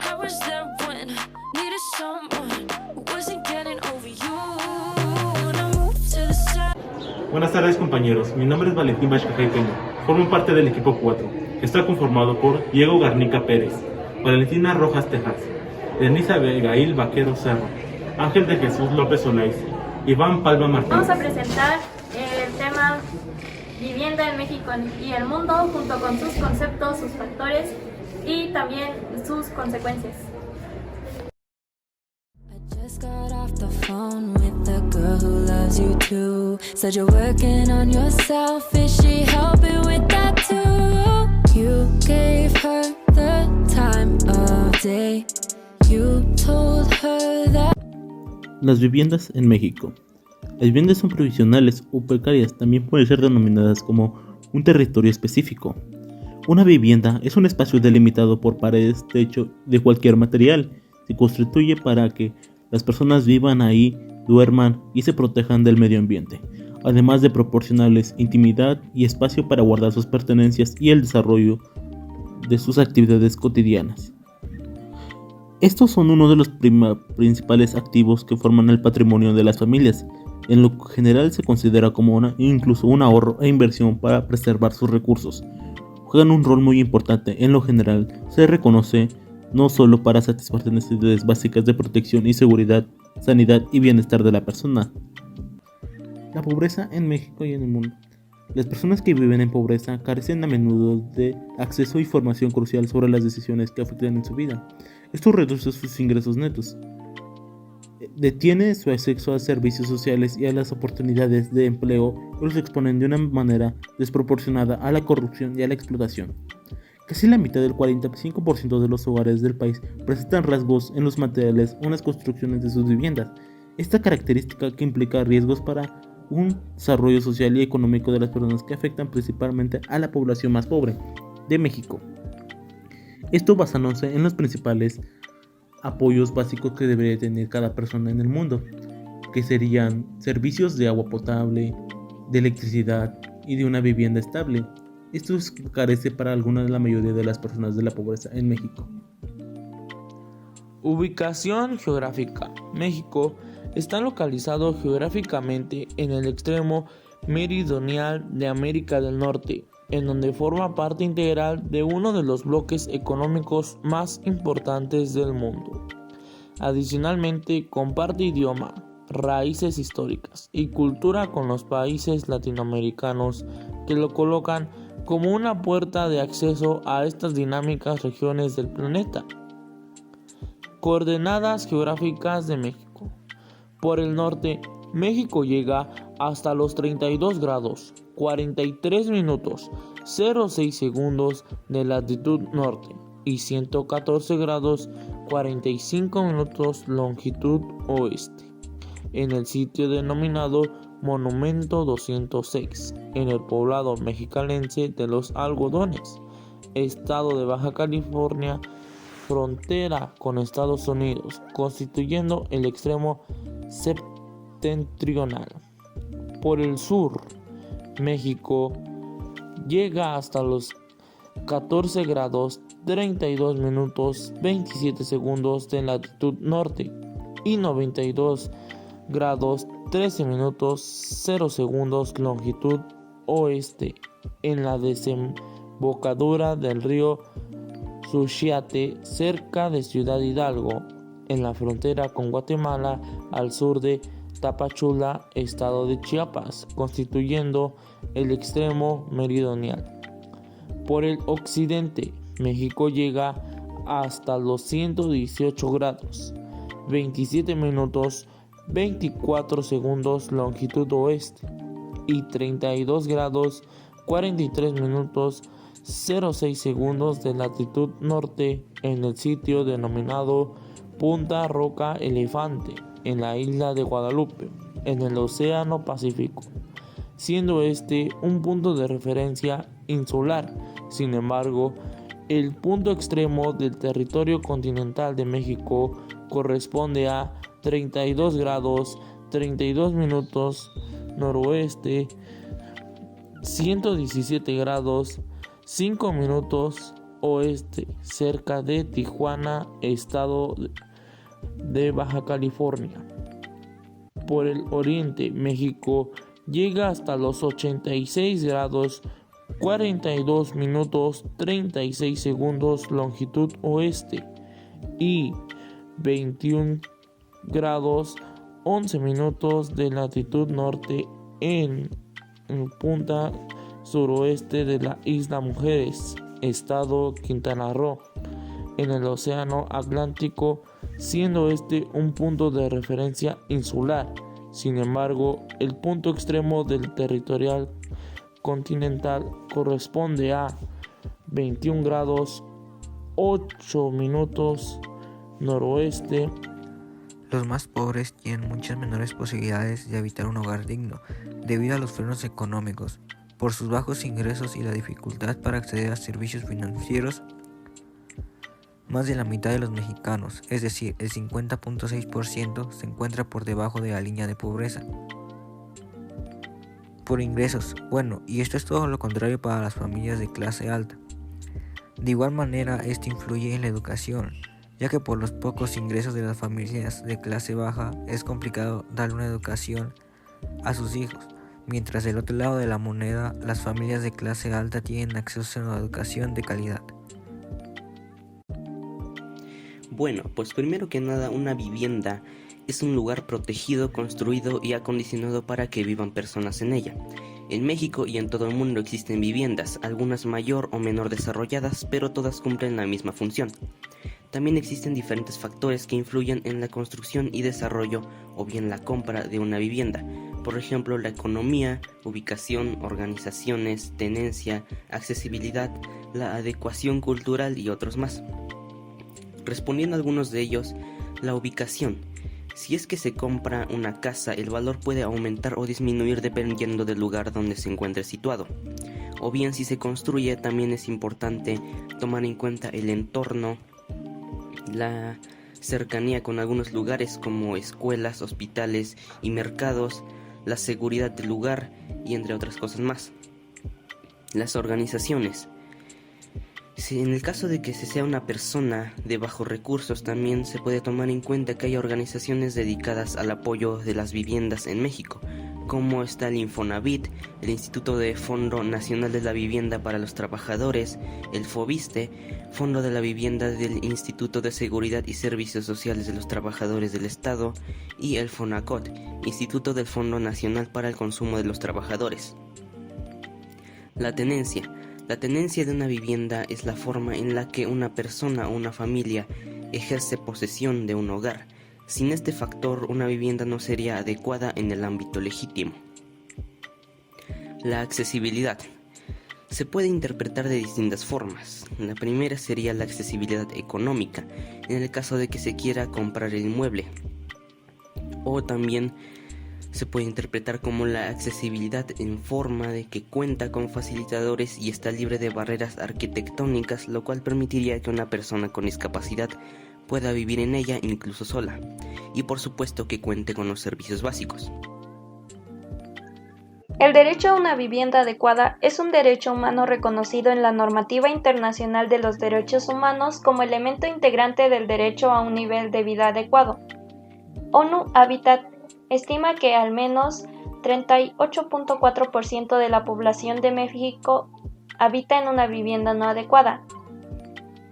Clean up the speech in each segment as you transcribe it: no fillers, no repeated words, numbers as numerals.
I was there when needed someone who wasn't getting over you. When I moved to the side. Buenas tardes compañeros, mi nombre es Valentín Vázquez Peña, formo parte del equipo 4, que está conformado por Diego Garnica Pérez, Valentina Rojas Tejas, Denise Abigail Vaquero Cerro, Ángel de Jesús López Olaiz, Iván Palma Martínez. Vamos a presentar el tema vivienda en México y el mundo junto con sus conceptos, sus factores y también sus consecuencias. I just got off the phone with the girl who loves you too. Said you're working on yourself, is she helping with that too? You gave her the time of day. You told her that. Las viviendas en México. Las viviendas son provisionales o precarias, también pueden ser denominadas como un territorio específico. Una vivienda es un espacio delimitado por paredes, techo de cualquier material. Se constituye para que las personas vivan ahí, duerman y se protejan del medio ambiente, además de proporcionarles intimidad y espacio para guardar sus pertenencias y el desarrollo de sus actividades cotidianas. Estos son uno de los principales activos que forman el patrimonio de las familias. En lo general se considera como incluso un ahorro e inversión para preservar sus recursos. Juegan un rol muy importante. En lo general se reconoce no solo para satisfacer necesidades básicas de protección y seguridad, sanidad y bienestar de la persona. La pobreza en México y en el mundo. Las personas que viven en pobreza carecen a menudo de acceso a información crucial sobre las decisiones que afectan en su vida. Esto reduce sus ingresos netos, detiene su acceso a servicios sociales y a las oportunidades de empleo y los exponen de una manera desproporcionada a la corrupción y a la explotación. Casi la mitad del 45% de los hogares del país presentan rasgos en los materiales o en las construcciones de sus viviendas. Esta característica que implica riesgos para un desarrollo social y económico de las personas que afectan principalmente a la población más pobre de México. Esto basándose en los principales apoyos básicos que debería tener cada persona en el mundo, que serían servicios de agua potable, de electricidad y de una vivienda estable. Esto carece para la mayoría de las personas de la pobreza en México. Ubicación geográfica. México está localizado geográficamente en el extremo meridional de América del Norte, en donde forma parte integral de uno de los bloques económicos más importantes del mundo. Adicionalmente, comparte idioma, raíces históricas y cultura con los países latinoamericanos que lo colocan como una puerta de acceso a estas dinámicas regiones del planeta. Coordenadas geográficas de México. Por el norte, México llega hasta los 32 grados, 43 minutos, 06 segundos de latitud norte y 114 grados, 45 minutos longitud oeste, en el sitio denominado Monumento 206, en el poblado mexicalense de Los Algodones, estado de Baja California, frontera con Estados Unidos, constituyendo el extremo septentrional. Por el sur, México llega hasta los 14 grados 32 minutos 27 segundos de latitud norte y 92 grados 13 minutos 0 segundos longitud oeste, en la desembocadura del río Suchiate cerca de Ciudad Hidalgo, en la frontera con Guatemala al sur de Tapachula, estado de Chiapas, constituyendo el extremo meridional. Por el occidente, México llega hasta los 118 grados, 27 minutos 24 segundos longitud oeste y 32 grados 43 minutos 06 segundos de latitud norte, en el sitio denominado Punta Roca Elefante, en la isla de Guadalupe, en el Océano Pacífico, siendo este un punto de referencia insular. Sin embargo, el punto extremo del territorio continental de México corresponde a 32 grados 32 minutos noroeste, 117 grados 5 minutos oeste, cerca de Tijuana, estado de Baja California. Por el oriente, México llega hasta los 86 grados 42 minutos 36 segundos longitud oeste y 21 grados 11 minutos de latitud norte en punta suroeste de la Isla Mujeres, estado Quintana Roo, en el Océano Atlántico, siendo este un punto de referencia insular. Sin embargo, el punto extremo del territorial continental corresponde a 21 grados 8 minutos noroeste. Los más pobres tienen muchas menores posibilidades de habitar un hogar digno debido a los frenos económicos, por sus bajos ingresos y la dificultad para acceder a servicios financieros. Más de la mitad de los mexicanos, es decir, el 50.6%, se encuentra por debajo de la línea de pobreza. Por ingresos, y esto es todo lo contrario para las familias de clase alta. De igual manera, esto influye en la educación, ya que por los pocos ingresos de las familias de clase baja es complicado dar una educación a sus hijos, mientras del otro lado de la moneda, las familias de clase alta tienen acceso a una educación de calidad. Bueno, pues primero que nada, una vivienda es un lugar protegido, construido y acondicionado para que vivan personas en ella. En México y en todo el mundo existen viviendas, algunas mayor o menor desarrolladas, pero todas cumplen la misma función. También existen diferentes factores que influyen en la construcción y desarrollo o bien la compra de una vivienda. Por ejemplo, la economía, ubicación, organizaciones, tenencia, accesibilidad, la adecuación cultural y otros más. Respondiendo a algunos de ellos, la ubicación. Si es que se compra una casa, el valor puede aumentar o disminuir dependiendo del lugar donde se encuentre situado. O bien si se construye, también es importante tomar en cuenta el entorno, la cercanía con algunos lugares como escuelas, hospitales y mercados, la seguridad del lugar y entre otras cosas más. Las organizaciones. Si en el caso de que se sea una persona de bajos recursos, también se puede tomar en cuenta que hay organizaciones dedicadas al apoyo de las viviendas en México, como está el Infonavit, el Instituto de Fondo Nacional de la Vivienda para los Trabajadores, el FOBISTE, Fondo de la Vivienda del Instituto de Seguridad y Servicios Sociales de los Trabajadores del Estado, y el FONACOT, Instituto del Fondo Nacional para el Consumo de los Trabajadores. La tenencia. La tenencia de una vivienda es la forma en la que una persona o una familia ejerce posesión de un hogar. Sin este factor, una vivienda no sería adecuada en el ámbito legítimo. La accesibilidad. Se puede interpretar de distintas formas. La primera sería la accesibilidad económica, en el caso de que se quiera comprar el inmueble. O también se puede interpretar como la accesibilidad en forma de que cuenta con facilitadores y está libre de barreras arquitectónicas, lo cual permitiría que una persona con discapacidad pueda vivir en ella incluso sola, y por supuesto que cuente con los servicios básicos. El derecho a una vivienda adecuada es un derecho humano reconocido en la normativa internacional de los derechos humanos como elemento integrante del derecho a un nivel de vida adecuado. ONU Habitat estima que al menos 38.4% de la población de México habita en una vivienda no adecuada,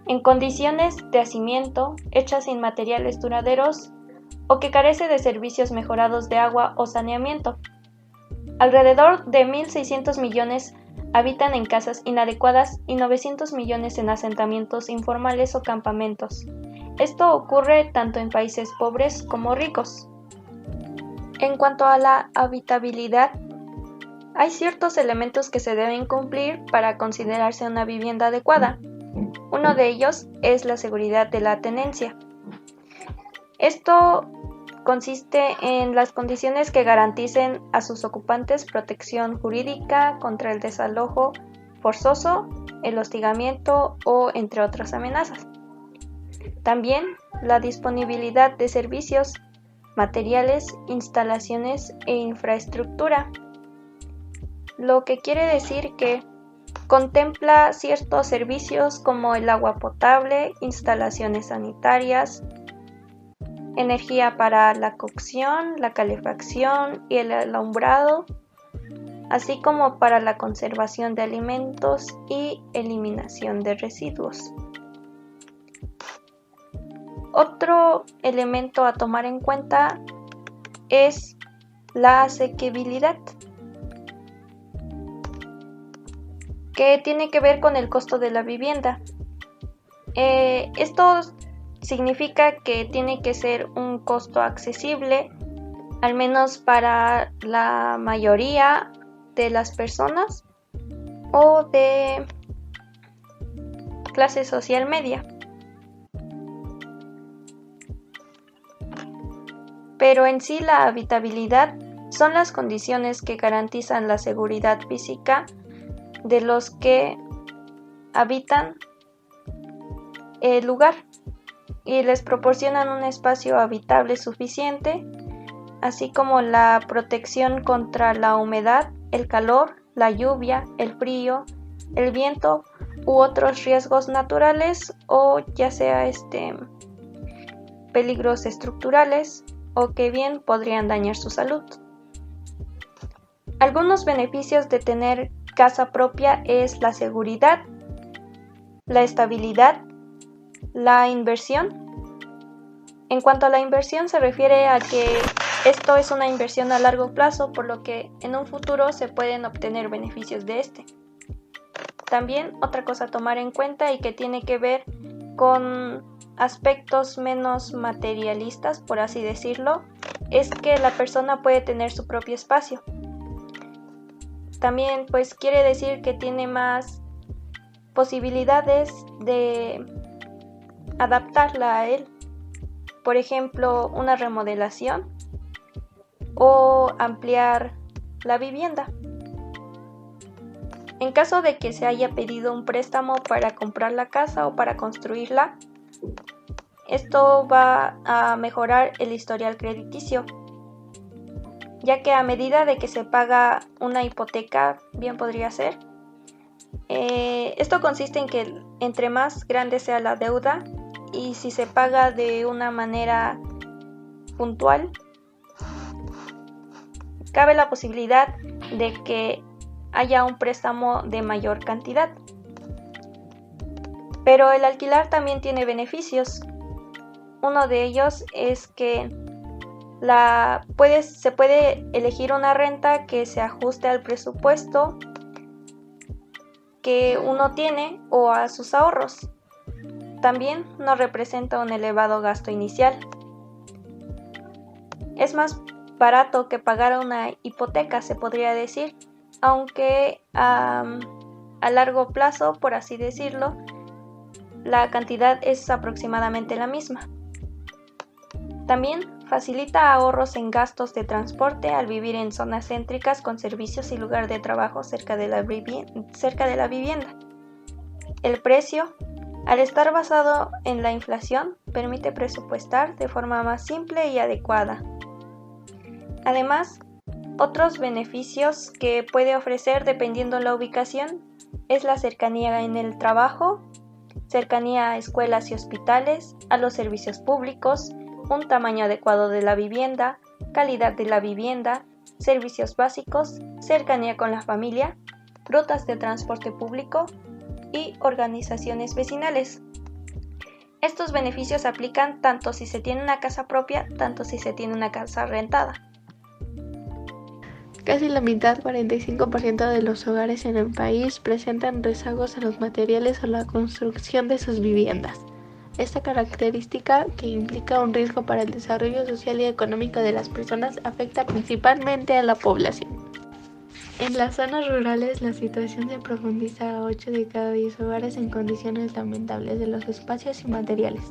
en condiciones de hacimiento, hechas sin materiales duraderos o que carece de servicios mejorados de agua o saneamiento. Alrededor de 1.600 millones habitan en casas inadecuadas y 900 millones en asentamientos informales o campamentos. Esto ocurre tanto en países pobres como ricos. En cuanto a la habitabilidad, hay ciertos elementos que se deben cumplir para considerarse una vivienda adecuada. Uno de ellos es la seguridad de la tenencia. Esto consiste en las condiciones que garanticen a sus ocupantes protección jurídica contra el desalojo forzoso, el hostigamiento o entre otras amenazas. También la disponibilidad de servicios, materiales, instalaciones e infraestructura, lo que quiere decir que Contempla ciertos servicios como el agua potable, instalaciones sanitarias, energía para la cocción, la calefacción y el alumbrado, así como para la conservación de alimentos y eliminación de residuos. Otro elemento a tomar en cuenta es la asequibilidad, que tiene que ver con el costo de la vivienda. Esto significa que tiene que ser un costo accesible, al menos para la mayoría de las personas o de clase social media. Pero en sí la habitabilidad son las condiciones que garantizan la seguridad física de los que habitan el lugar y les proporcionan un espacio habitable suficiente, así como la protección contra la humedad, el calor, la lluvia, el frío, el viento u otros riesgos naturales o ya sea peligros estructurales o que bien podrían dañar su salud. Algunos beneficios de tener casa propia es la seguridad, la estabilidad, la inversión. En cuanto a la inversión, se refiere a que esto es una inversión a largo plazo, por lo que en un futuro se pueden obtener beneficios de este. También otra cosa a tomar en cuenta y que tiene que ver con aspectos menos materialistas, por así decirlo, es que la persona puede tener su propio espacio. También pues quiere decir que tiene más posibilidades de adaptarla a él. Por ejemplo, una remodelación o ampliar la vivienda. En caso de que se haya pedido un préstamo para comprar la casa o para construirla, esto va a mejorar el historial crediticio, ya que a medida de que se paga una hipoteca, bien podría ser, esto consiste en que entre más grande sea la deuda y si se paga de una manera puntual, cabe la posibilidad de que haya un préstamo de mayor cantidad. Pero el alquilar también tiene beneficios. Uno de ellos es que se puede elegir una renta que se ajuste al presupuesto que uno tiene o a sus ahorros. También no representa un elevado gasto inicial. Es más barato que pagar una hipoteca, se podría decir, aunque a largo plazo, por así decirlo, la cantidad es aproximadamente la misma. También facilita ahorros en gastos de transporte al vivir en zonas céntricas con servicios y lugar de trabajo cerca de la vivienda. El precio, al estar basado en la inflación, permite presupuestar de forma más simple y adecuada. Además, otros beneficios que puede ofrecer dependiendo la ubicación es la cercanía en el trabajo, cercanía a escuelas y hospitales, a los servicios públicos, un tamaño adecuado de la vivienda, calidad de la vivienda, servicios básicos, cercanía con la familia, rutas de transporte público y organizaciones vecinales. Estos beneficios se aplican tanto si se tiene una casa propia, tanto si se tiene una casa rentada. Casi la mitad, 45% de los hogares en el país presentan rezagos en los materiales o la construcción de sus viviendas. Esta característica, que implica un riesgo para el desarrollo social y económico de las personas, afecta principalmente a la población. En las zonas rurales, la situación se profundiza a 8 de cada 10 hogares en condiciones lamentables de los espacios y materiales.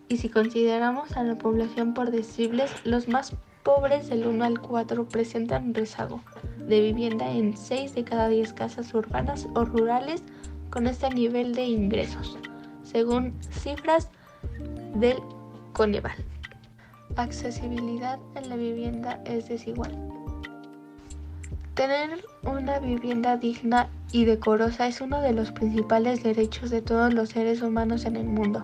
Y si consideramos a la población por deciles, los más pobres del 1 al 4 presentan rezago de vivienda en 6 de cada 10 casas urbanas o rurales con este nivel de ingresos, según cifras del Coneval. Accesibilidad en la vivienda es desigual. Tener una vivienda digna y decorosa es uno de los principales derechos de todos los seres humanos en el mundo.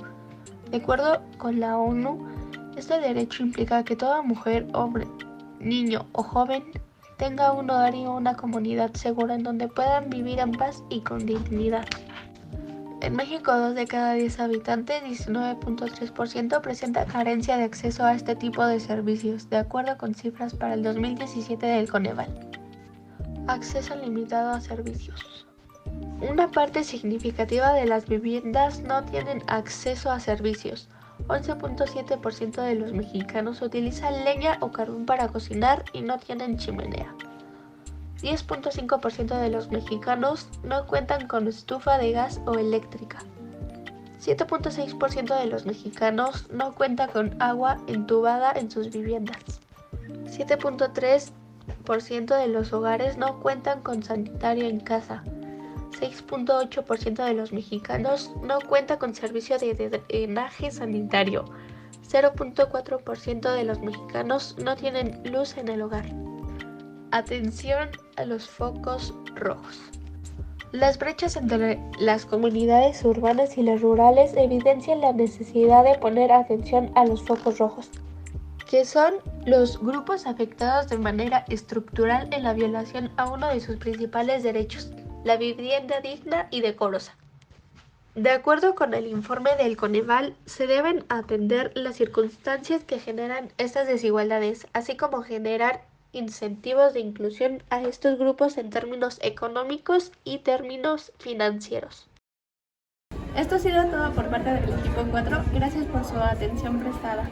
De acuerdo con la ONU, este derecho implica que toda mujer, hombre, niño o joven tenga un hogar y una comunidad segura en donde puedan vivir en paz y con dignidad. En México, 2 de cada 10 habitantes, 19.3%, presenta carencia de acceso a este tipo de servicios, de acuerdo con cifras para el 2017 del Coneval. Acceso limitado a servicios. Una parte significativa de las viviendas no tienen acceso a servicios. 11.7% de los mexicanos utilizan leña o carbón para cocinar y no tienen chimenea. 10.5% de los mexicanos no cuentan con estufa de gas o eléctrica. 7.6% de los mexicanos no cuentan con agua entubada en sus viviendas. 7.3% de los hogares no cuentan con sanitario en casa. 6.8% de los mexicanos no cuenta con servicio de drenaje sanitario. 0.4% de los mexicanos no tienen luz en el hogar. Atención a los focos rojos. Las brechas entre las comunidades urbanas y las rurales evidencian la necesidad de poner atención a los focos rojos, que son los grupos afectados de manera estructural en la violación a uno de sus principales derechos, la vivienda digna y decorosa. De acuerdo con el informe del Coneval, se deben atender las circunstancias que generan estas desigualdades, así como generar incentivos de inclusión a estos grupos en términos económicos y términos financieros. Esto ha sido todo por parte del equipo 4. Gracias por su atención prestada.